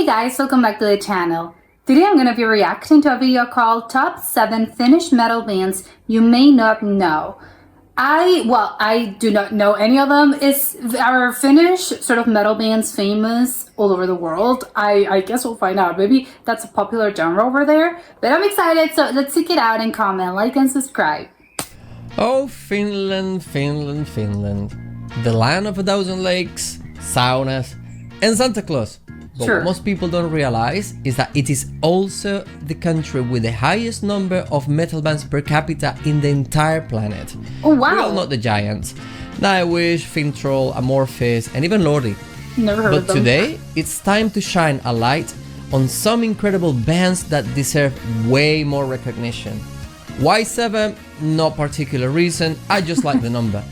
Hey guys, welcome back to the channel. Today I'm going to be reacting to a video called Top 7 Finnish Metal Bands You May Not Know. I do not know any of them. Are Finnish sort of metal bands famous all over the world? I guess we'll find out. Maybe that's a popular genre over there. But I'm excited, so let's check it out and comment, like and subscribe. Oh, Finland, Finland, Finland. The land of a thousand lakes, saunas, and Santa Claus. But Sure. what most people don't realize is that it is also the country with the highest number of metal bands per capita in the entire planet. Oh wow! We all know the giants. Nightwish, Fintroll, Amorphis, and even Lordi. Never heard of But them. today, it's time to shine a light on some incredible bands that deserve way more recognition. Why 7? No particular reason, I just like the number.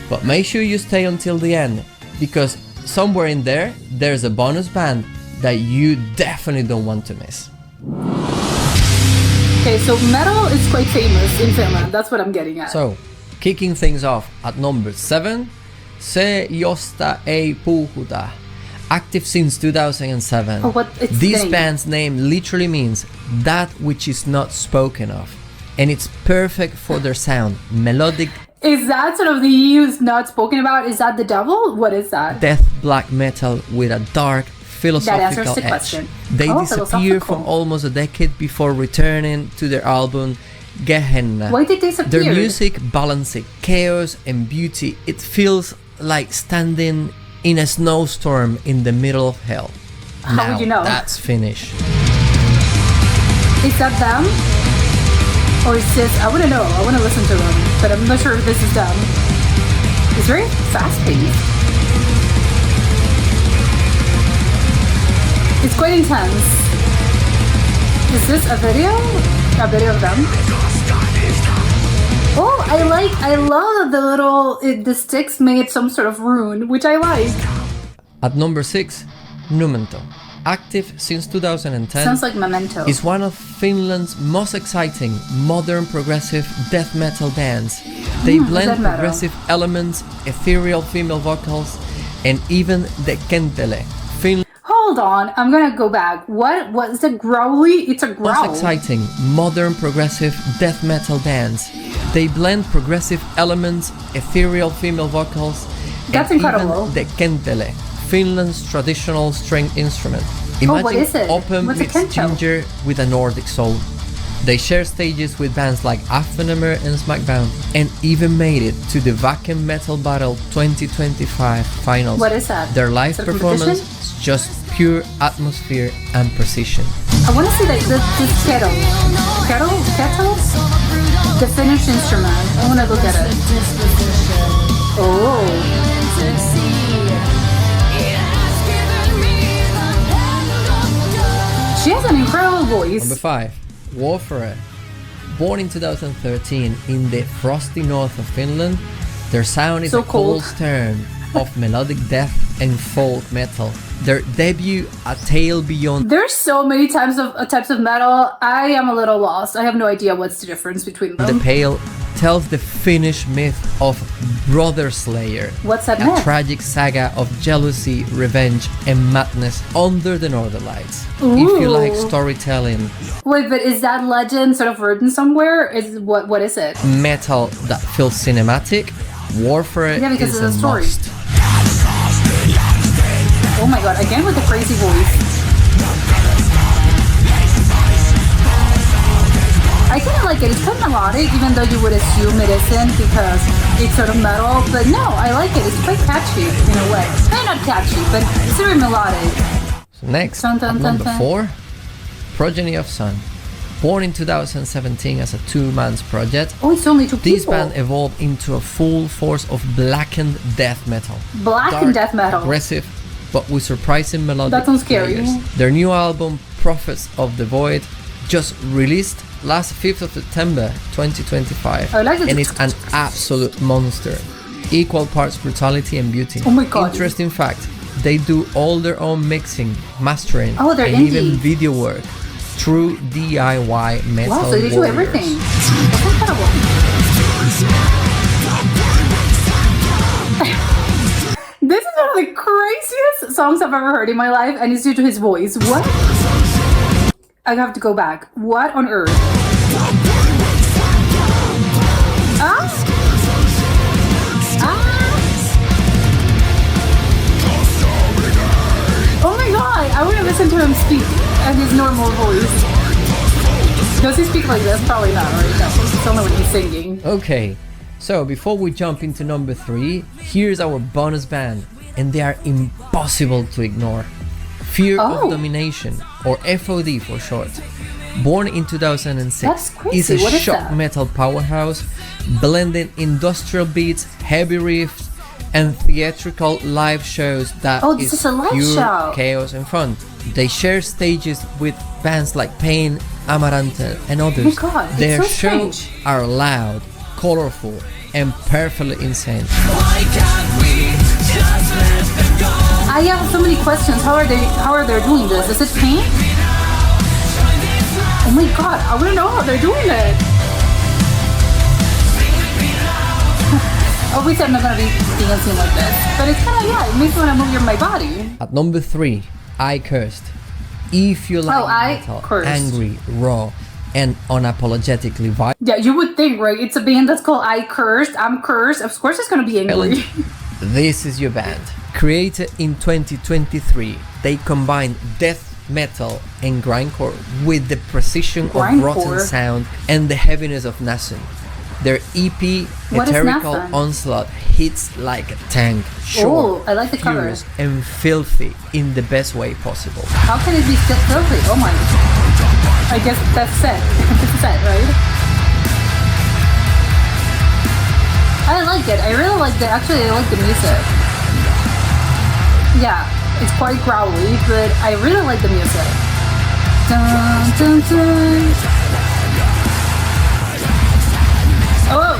But make sure you stay until the end, because somewhere in there, there's a bonus band that you definitely don't want to miss. Okay, so metal is quite famous in Finland, that's what I'm getting at. So, kicking things off at number 7, Se Josta Ei Puhuta. Active since 2007. Oh, what? It's This the name. band's name literally means that which is not spoken of. And it's perfect for their sound, melodic Is that sort of the use not spoken about? Is that the devil? What is that? death black metal with a dark philosophical answers the edge. question. They Oh, disappeared philosophical. from almost a decade before returning to their album Gehenna. Why did they disappear? Their music balances chaos and beauty. It feels like standing in a snowstorm in the middle of hell. How would you know? That's Finnish. Is that them? Or is this, I want to know, I want to listen to them, but I'm not sure if this is them. It's very fast-paced. It's quite intense. Is this a video? A video of them? Oh, I love the little, the sticks made some sort of rune, which I like. At number 6, Numento. Active since 2010. Sounds like Memento. Is one of Finland's most exciting modern progressive death metal bands. They blend death metal. progressive elements, ethereal female vocals, and even the kentele. Finland's Hold on, I'm gonna go back. What is it? Growly? It's a growl. most exciting modern progressive death metal bands. They blend progressive elements, ethereal female vocals, That's and incredible. even the kentele, Finland's traditional string instrument. what Imagine is it? open What's a mixed kento? ginger with a Nordic soul. They share stages with bands like Aftenamer and Smackdown, and even made it to the Wacken Metal Battle 2025 finals. What is that? Their live Is that a performance competition? is just pure atmosphere and precision. I want to see this kettle. Kettle? The Finnish instrument. I want to look at it. Oh. She has an incredible voice. Number 5, Warfare. Born in 2013 in the frosty north of Finland, their sound is So a cold. cold turn of melodic death and folk metal. Their debut, A Tale Beyond There's so many types of metal. I am a little lost. I have no idea what's the difference between the them. Pale, tells the Finnish myth of Brother Slayer. What's that A myth? tragic saga of jealousy, revenge, and madness under the Northern Lights. If you Ooh. like storytelling, Wait, but is that legend sort of written somewhere? What is it? metal that feels cinematic, Warfare Yeah, because is of the a story. must. Oh my god, again with the crazy voice. I kind of like it. It's quite melodic, even though you would assume it isn't because it's sort of metal. But no, I like it. It's quite catchy in a way. Maybe not catchy, but it's very melodic. So next, Dun, dun, at dun, number dun. 4, Progeny of Sun. Born in 2017 as a 2-man project, Oh, it's only two this people. band evolved into a full force of blackened death metal. Black and death metal. Aggressive, but with surprising melodic That sounds scary. layers. Their new album, Prophets of the Void, just released last 5th of September 2025, I like it. and it's an absolute monster. Equal parts brutality and beauty. Oh my god. Interesting fact, they do all their own mixing, mastering, Oh, they're and indie. even video work. True DIY metal Wow, so they do warriors. everything. That's incredible. This is one of the craziest songs I've ever heard in my life, and it's due to his voice. What? I have to go back. What on earth? Ah? Ah? Oh my god! I want to listen to him speak at his normal voice. Does he speak like this? Probably not, right? No, it's only when he's singing. Okay, so before we jump into number 3, here's our bonus band, and they are impossible to ignore. Fear of Domination, or FOD for short. Born in 2006, is a shock metal powerhouse, blending industrial beats, heavy riffs, and theatrical live shows that is pure chaos and fun. They share stages with bands like Pain, Amaranth, and others. Oh my god, their so shows strange. are loud, colorful, and perfectly insane. Why can't we just let them go? I have so many questions. How are they doing this? Is it Pain? Oh my god, I want to know how they're doing it. Obviously I'm not gonna be dancing like this, but it's kind of, yeah, it makes me want to move my body. At number 3, I Cursed. If you like metal, angry, raw, and unapologetically violent. Yeah, you would think, right? It's a band that's called I Cursed, I'm Cursed. Of course it's gonna be angry. This is your band. Created in 2023, they combine death metal and grindcore with the precision of Rotten sound and the heaviness of Nassun. Their EP, Ethereal Onslaught, hits like a tank, short, I like the furious, cover. and filthy in the best way possible. How can it be still filthy? Oh my. I guess that's set. It's set, right? I like it. I really like the, actually I like the music. Yeah, it's quite growly, but I really like the music. Dun, dun, dun. Oh!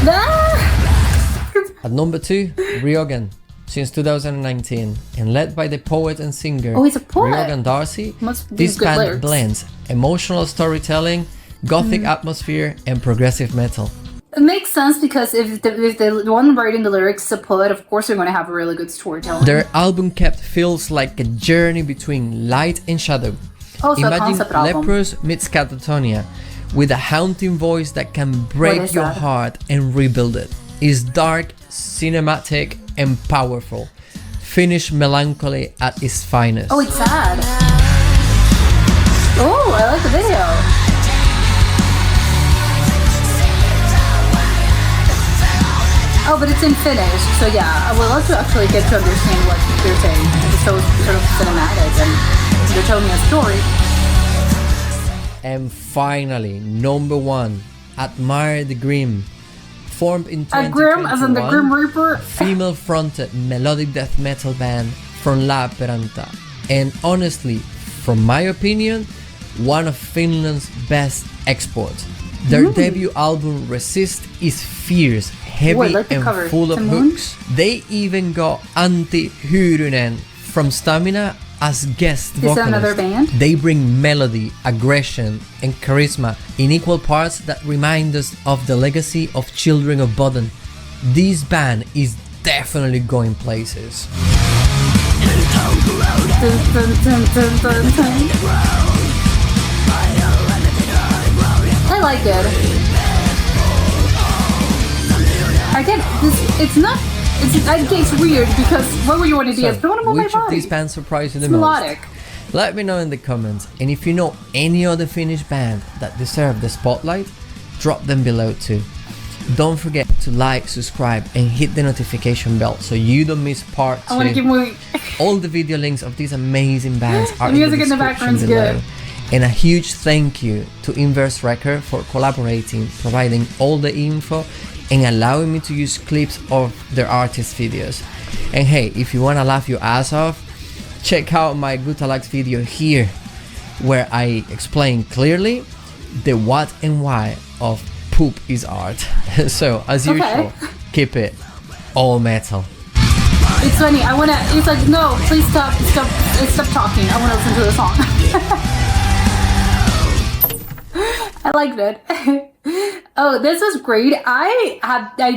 Ah! At number 2, Ryogan, since 2019, and led by the poet and singer he's a poet. Ryogan Darcy. Must This band lyrics. blends emotional storytelling, gothic atmosphere, and progressive metal. It makes sense because if the one writing the lyrics is a poet, of course they're going to have a really good storytelling. Their album Kept feels like a journey between light and shadow. Oh, so Imagine Leprous meets Catatonia, with a haunting voice that can break your heart and rebuild it. It's dark, cinematic, and powerful. Finnish melancholy at its finest. Oh, it's sad. Oh, I like the video. Oh, but it's in Finnish, so yeah, I would love to actually get to understand what they're saying. It's so sort of cinematic, and they're telling me a story. And finally, number 1, Admire the Grim. Formed in 2021, Grim, as in the Grim Reaper? Female-fronted melodic death metal band from Lappeenranta. And honestly, from my opinion, one of Finland's best exports. Their debut album, Resist, is fierce, heavy, and full of hooks. They even got Antti Hyrynen from Stamina as guest vocalist. Is that another band? They bring melody, aggression, and charisma in equal parts that remind us of the legacy of Children of Bodom. This band is definitely going places. I like it. Again, it's weird because what would you want to do? I want to move my which body. of these bands surprised you the It's melodic. most? Let me know in the comments, and if you know any other Finnish band that deserve the spotlight, drop them below too. Don't forget to like, subscribe, and hit the notification bell so you don't miss part 2. I want to keep moving. All the video links of these amazing bands are The music in the background's description below. good. And a huge thank you to Inverse Record for collaborating, providing all the info, and allowing me to use clips of their artist videos. And hey, if you wanna laugh your ass off, check out my Gutalax video here, where I explain clearly the what and why of poop is art. So as usual, keep it all metal. It's funny. It's like, no, please stop talking. I want to listen to the song. I liked it. Oh, this is great. I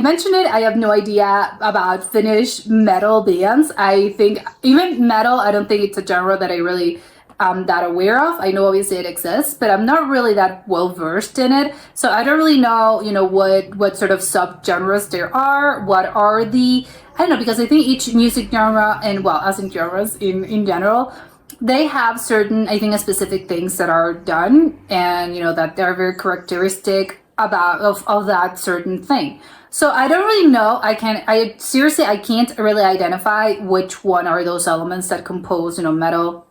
mentioned it. I have no idea about Finnish metal bands. I think even metal, I don't think it's a genre that I really that aware of. I know obviously it exists, but I'm not really that well versed in it. So I don't really know, what sort of subgenres there are. What are the I don't know, because I think each music genre and well, as in genres in general, they have certain, I think, specific things that are done, and that they're very characteristic of that certain thing. So I don't really know. I seriously, I can't really identify which one are those elements that compose, metal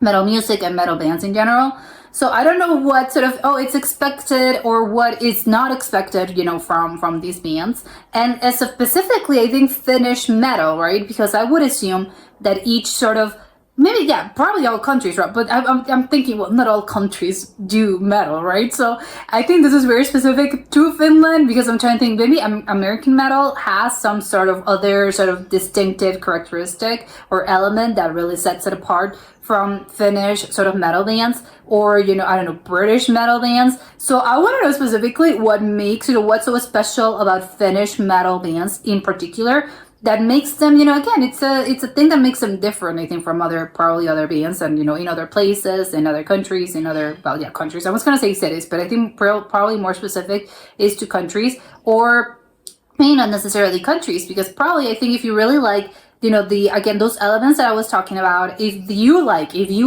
music and metal bands in general. So I don't know what sort of it's expected or what is not expected, from these bands. And as specifically, I think Finnish metal, right? Because I would assume that each sort of maybe, yeah, probably all countries, right? But I'm thinking, well, not all countries do metal, right? So I think this is very specific to Finland, because I'm trying to think maybe American metal has some sort of other sort of distinctive characteristic or element that really sets it apart from Finnish sort of metal bands, or I don't know, British metal bands. So I want to know specifically what makes, what's so special about Finnish metal bands in particular that makes them, again, it's a thing that makes them different, I think, from probably other bands, and in other places, in other countries, countries. I was gonna say cities, but I think probably more specific is to countries, or maybe not necessarily countries, because probably I think if you really like, those elements that I was talking about, if you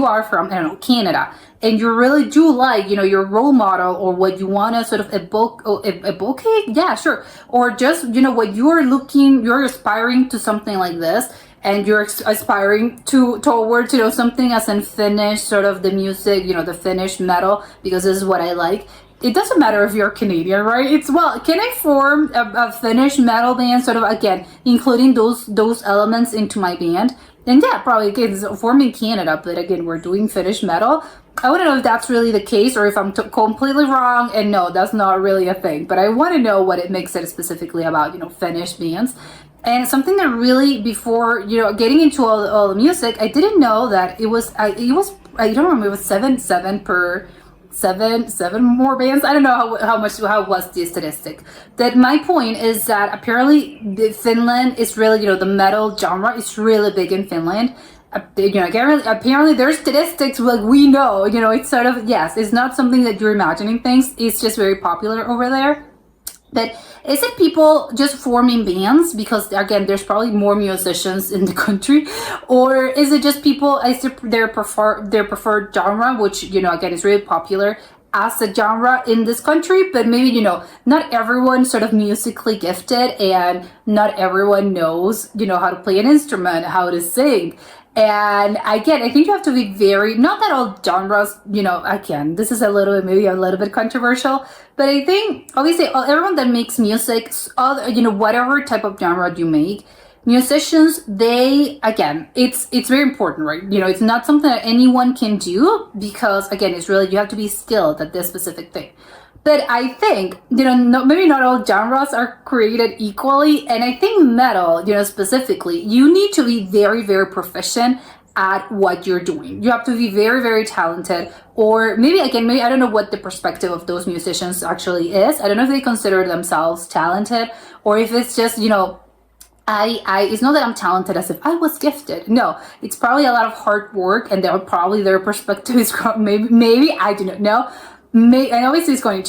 are from, I don't know, Canada, and you really do like, your role model, or what you want to sort of evoke, yeah, sure. Or just, what you're aspiring to something like this, and you're aspiring towards, something as in Finnish, sort of the music, the Finnish metal, because this is what I like. It doesn't matter if you're Canadian, right? Can I form a Finnish metal band, sort of, again, including those elements into my band? And yeah, probably, again, it's forming Canada, but again, we're doing Finnish metal. I want to know if that's really the case, or if I'm completely wrong, and no, that's not really a thing. But I want to know what it makes it specifically about, Finnish bands. And something that really, before, getting into all the music, I didn't know that it was, I don't remember, it was seven more bands. I don't know how was the statistic. That my point is that apparently Finland is really, the metal genre is really big in Finland. Apparently there's statistics, like, we know, it's sort of, yes, it's not something that you're imagining things. It's just very popular over there. But is it people just forming bands because, again, there's probably more musicians in the country, or is it just people their preferred genre, which, again, is really popular as a genre in this country, but maybe, not everyone sort of musically gifted, and not everyone knows, how to play an instrument, how to sing. And again, I think you have to be not that all genres, again, this is maybe a little bit controversial, but I think obviously everyone that makes music, whatever type of genre you make, musicians, it's very important, right? It's not something that anyone can do, because again, it's really, you have to be skilled at this specific thing. But I think, maybe not all genres are created equally. And I think metal, specifically, you need to be very, very proficient at what you're doing. You have to be very, very talented. Or maybe, I don't know what the perspective of those musicians actually is. I don't know if they consider themselves talented, or if it's just, it's not that I'm talented as if I was gifted. No, it's probably a lot of hard work, and their perspective is maybe I do not know. And obviously it's going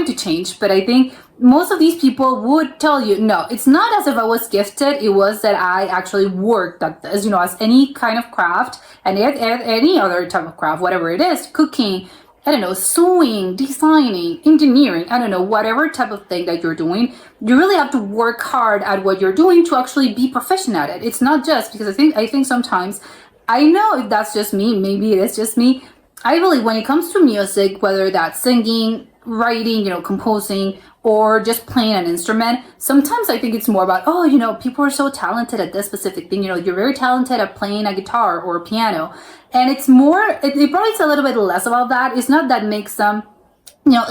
to change, but I think most of these people would tell you, no, it's not as if I was gifted. It was that I actually worked at this, as any kind of craft, and any other type of craft, whatever it is, cooking, I don't know, sewing, designing, engineering, I don't know, whatever type of thing that you're doing, you really have to work hard at what you're doing to actually be proficient at it. It's not just because I think sometimes, I know if that's just me, maybe it is just me, I believe when it comes to music, whether that's singing, writing, composing, or just playing an instrument, sometimes I think it's more about, people are so talented at this specific thing. You're very talented at playing a guitar or a piano. And it's more, it probably is a little bit less about that. It's not that makes them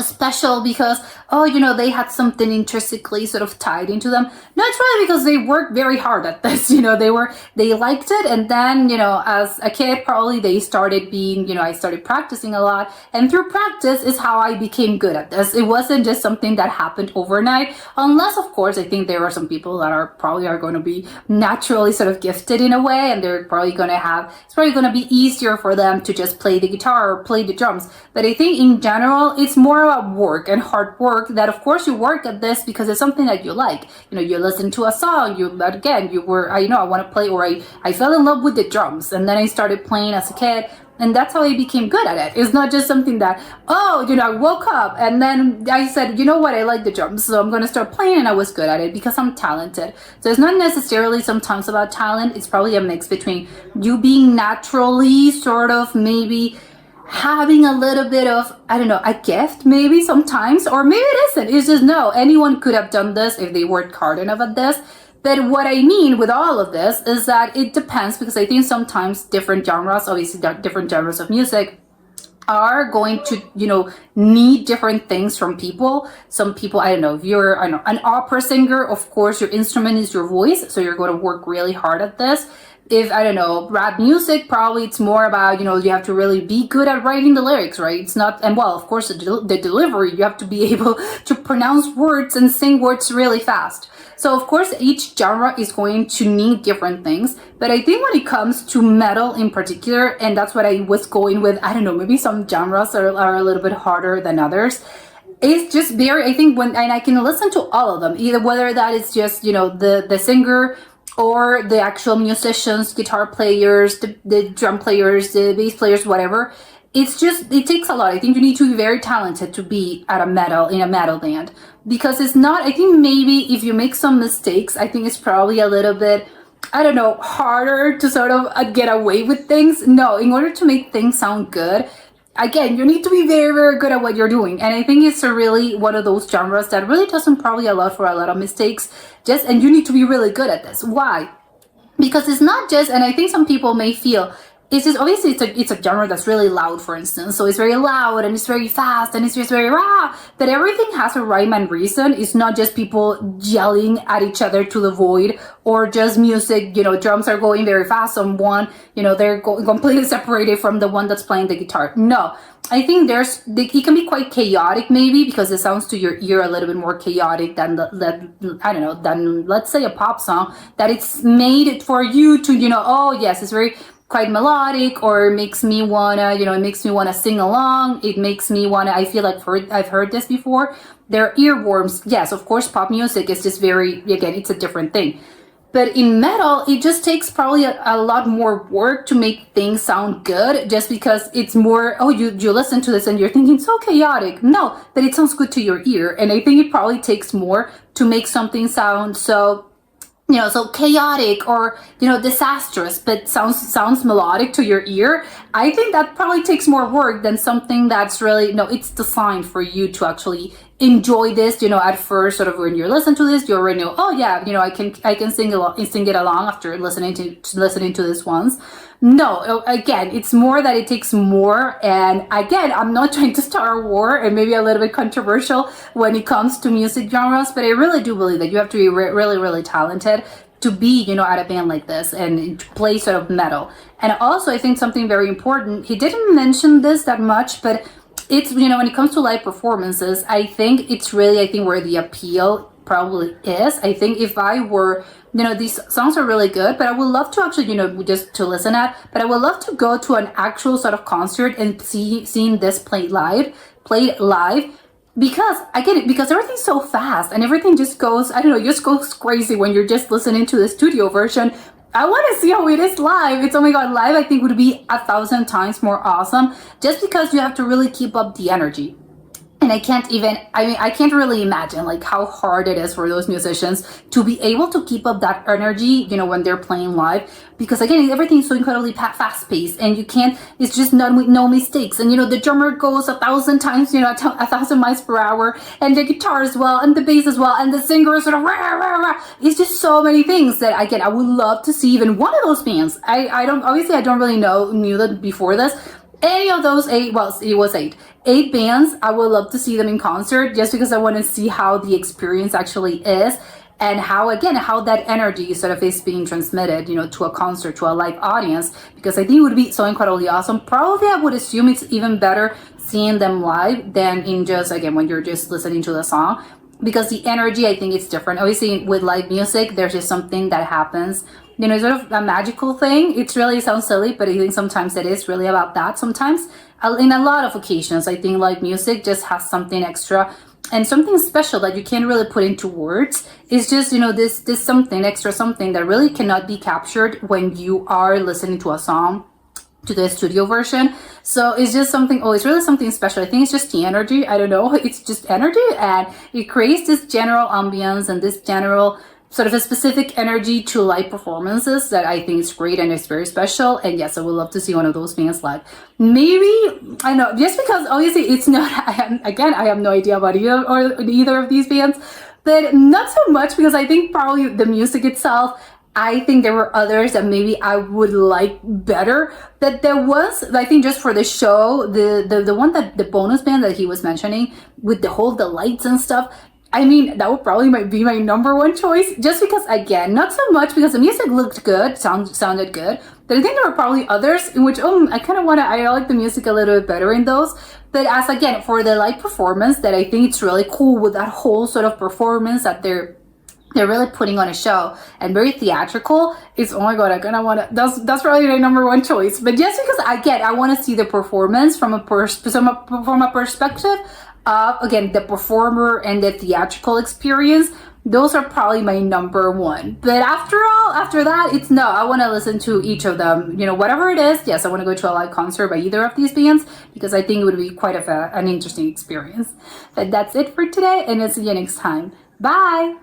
special because, oh, they had something intrinsically sort of tied into them. No, it's really because they worked very hard at this. They liked it. And then, as a kid, probably they started being, I started practicing a lot. And through practice is how I became good at this. It wasn't just something that happened overnight, unless, of course, I think there are some people that are going to be naturally sort of gifted in a way. And it's probably going to be easier for them to just play the guitar or play the drums. But I think in general, it's more about work and hard work, that of course you work at this because it's something that you like. You listen to a song, I want to play, or I fell in love with the drums, and then I started playing as a kid, and that's how I became good at it. It's not just something that, I woke up and then I said, you know what, I like the drums, so I'm going to start playing, and I was good at it because I'm talented. So it's not necessarily sometimes about talent. It's probably a mix between you being naturally sort of maybe having a little bit of, a gift maybe sometimes, or maybe it isn't. It's just, no, anyone could have done this if they worked hard enough at this. But what I mean with all of this is that it depends, because I think sometimes different genres, obviously different genres of music, are going to, need different things from people. Some people, if you're, an opera singer, of course, your instrument is your voice, so you're going to work really hard at this. If, rap music, probably it's more about, you have to really be good at writing the lyrics, right? It's not, and well, of course, the delivery, you have to be able to pronounce words and sing words really fast. So, of course, each genre is going to need different things. But I think when it comes to metal in particular, and that's what I was going with, maybe some genres are a little bit harder than others. It's just very, I think and I can listen to all of them, either whether that is just, the singer, or the actual musicians, guitar players, the drum players, the bass players, whatever. It takes a lot. I think you need to be very talented to be in a metal band, because it's not, I think maybe if you make some mistakes, I think it's probably a little bit, harder to sort of get away with things. No, in order to make things sound good, again, you need to be very, very good at what you're doing. And I think it's really one of those genres that really doesn't probably allow for a lot of mistakes. And you need to be really good at this. Why? Because it's not just, and I think some people may feel, it's just, obviously it's a genre that's really loud, for instance. So it's very loud and it's very fast and it's just very rah. But everything has a rhyme and reason. It's not just people yelling at each other to the void, or just music, drums are going very fast on one, they're completely separated from the one that's playing the guitar. No, I think it can be quite chaotic maybe, because it sounds to your ear a little bit more chaotic than than let's say a pop song, that it's made for you to, oh yes, it's very quite melodic, or makes me wanna sing along. It makes me wanna, I feel like I've heard this before. They're earworms. Yes, of course, pop music is just very, again, it's a different thing. But in metal, it just takes probably a lot more work to make things sound good, just because it's more, you listen to this and you're thinking, so chaotic. No, but it sounds good to your ear. And I think it probably takes more to make something sound so chaotic or, disastrous, but sounds melodic to your ear. I think that probably takes more work than something that's really, it's designed for you to actually enjoy this, at first, sort of when you listen to this, you already know, oh yeah, I can sing it along after listening to this once. No, again, it's more that it takes more. And again, I'm not trying to start a war, and maybe a little bit controversial when it comes to music genres, but I really do believe that you have to be really, really talented to be, at a band like this and to play sort of metal. And also, I think something very important, he didn't mention this that much, but it's, when it comes to live performances, I think it's really, where the appeal probably is. I think if I were, these songs are really good, but I would love to actually, just to listen at, but I would love to go to an actual sort of concert and seeing this played live, because I get it, because everything's so fast and everything just goes, just goes crazy when you're just listening to the studio version. I want to see how it is live. It's, oh my God, live I think would be 1,000 times more awesome, just because you have to really keep up the energy. And I can't really imagine like how hard it is for those musicians to be able to keep up that energy, when they're playing live, because again, everything's so incredibly fast paced, and it's just no mistakes. And, the drummer goes 1,000 times, 1,000 miles per hour, and the guitar as well, and the bass as well, and the singer is sort of rah, rah, rah. It's just so many things that I would love to see even one of those bands. I don't really knew that before this. any of those eight, well, it was eight bands, I would love to see them in concert just because I want to see how the experience actually is and how, again, how that energy sort of is being transmitted, to a concert, to a live audience, because I think it would be so incredibly awesome. Probably I would assume it's even better seeing them live than in just, again, when you're just listening to the song, because the energy, I think it's different. Obviously, with live music, there's just something that happens, sort of a magical thing. It really sounds silly, but I think sometimes it is really about that. Sometimes, in a lot of occasions, I think live music just has something extra and something special that you can't really put into words. It's just, this something extra, something that really cannot be captured when you are listening to a song, to the studio version. So it's just something, it's really something special. I think it's just the energy. I don't know. It's just energy, and it creates this general ambience and this general sort of a specific energy to live performances that I think is great and it's very special. And yes, I would love to see one of those bands live. Maybe, I know, just because obviously it's not, I have no idea about either of these bands, but not so much because I think probably the music itself, I think there were others that maybe I would like better. That there was, I think, just for the show, the one that the bonus band that he was mentioning with the lights and stuff. I mean, that would probably might be my number one choice, just because, again, not so much because the music looked good, sounded good, but I think there were probably others in which, I like the music a little bit better in those. But as, again, for the live performance, that I think it's really cool with that whole sort of performance that they're really putting on a show and very theatrical. It's, oh my god, that's probably my number one choice. But just because, again, I want to see the performance from a perspective of, again, the performer and the theatrical experience. Those are probably my number one. But after that, it's no, I want to listen to each of them. Whatever it is, yes, I want to go to a live concert by either of these bands because I think it would be quite an interesting experience. But that's it for today, and I'll see you next time. Bye!